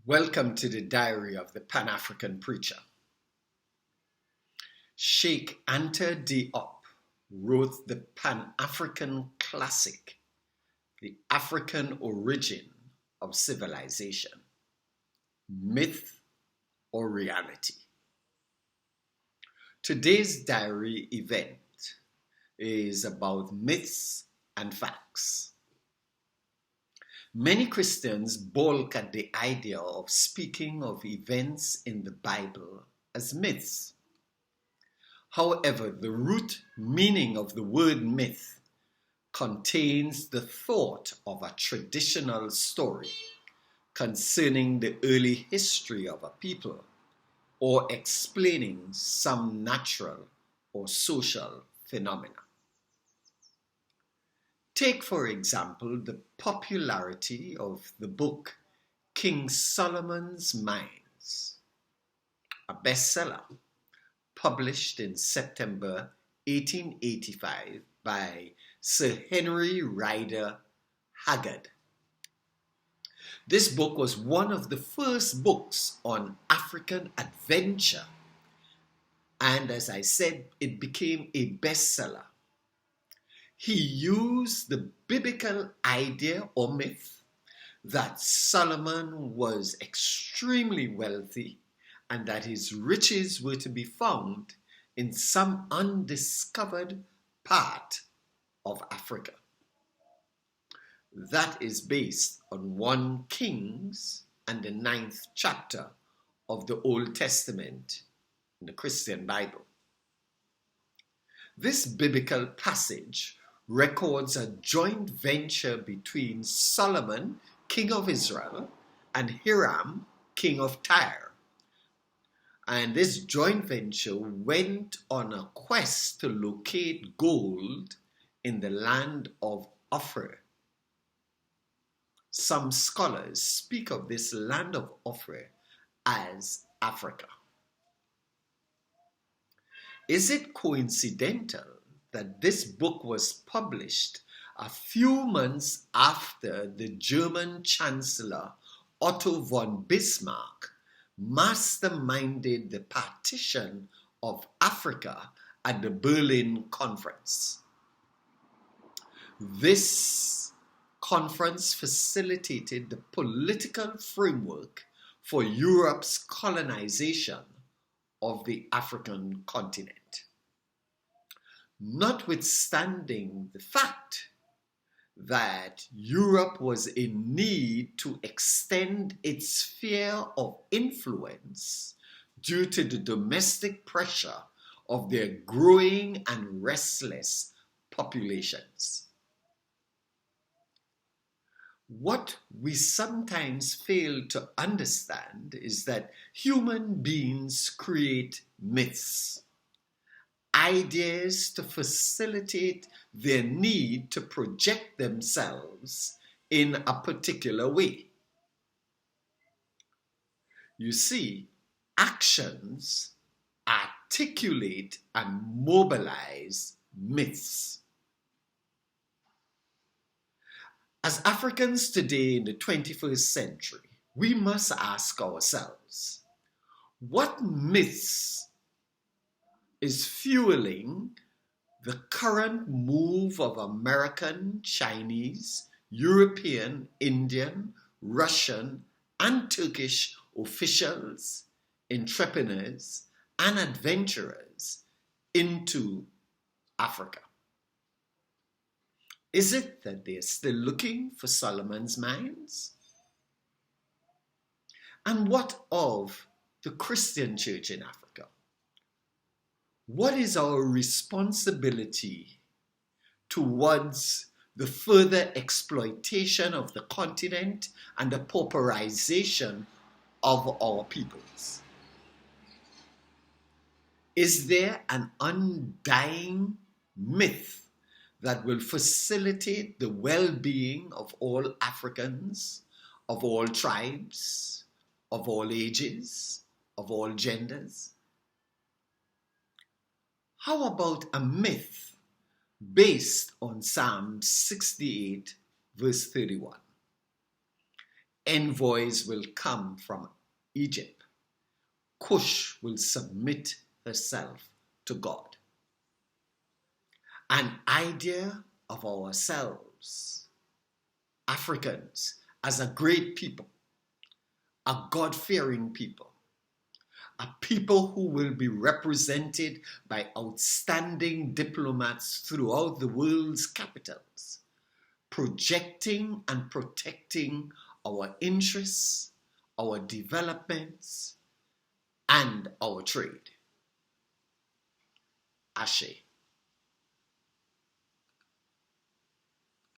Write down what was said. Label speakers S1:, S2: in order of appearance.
S1: Welcome to the Diary of the Pan-African Preacher. Sheikh Anta Diop wrote the Pan-African classic, The African Origin of Civilization, Myth or Reality. Today's diary event is about myths and facts. Many Christians balk at the idea of speaking of events in the Bible as myths. However, the root meaning of the word myth contains the thought of a traditional story concerning the early history of a people or explaining some natural or social phenomena. Take, for example, the popularity of the book King Solomon's Mines, a bestseller published in September 1885 by Sir Henry Rider Haggard. This book was one of the first books on African adventure, and as I said, it became a bestseller. He used the biblical idea or myth that Solomon was extremely wealthy and that his riches were to be found in some undiscovered part of Africa. That is based on 1 Kings and the 9th chapter of the Old Testament in the Christian Bible. This biblical passage records a joint venture between Solomon, king of Israel, and Hiram, king of Tyre. And this joint venture went on a quest to locate gold in the land of Ophir. Some scholars speak of this land of Ophir as Africa. Is it coincidental that this book was published a few months after the German Chancellor Otto von Bismarck masterminded the partition of Africa at the Berlin Conference? This conference facilitated the political framework for Europe's colonization of the African continent. Notwithstanding the fact that Europe was in need to extend its sphere of influence due to the domestic pressure of their growing and restless populations. What we sometimes fail to understand is that human beings create myths, ideas to facilitate their need to project themselves in a particular way. You see, actions articulate and mobilize myths. As Africans today in the 21st century, we must ask ourselves, what myths is fueling the current move of American, Chinese, European, Indian, Russian, and Turkish officials, entrepreneurs, and adventurers into Africa? Is it that they're still looking for Solomon's mines? And what of the Christian church in Africa? What is our responsibility towards the further exploitation of the continent and the pauperization of our peoples? Is there an undying myth that will facilitate the well-being of all Africans, of all tribes, of all ages, of all genders? How about a myth based on Psalm 68, verse 31? envoys will come from Egypt. Cush will submit herself to God. An idea of ourselves, Africans, as a great people, a God-fearing people, a people who will be represented by outstanding diplomats throughout the world's capitals, projecting and protecting our interests, our developments, and our trade. Ashe.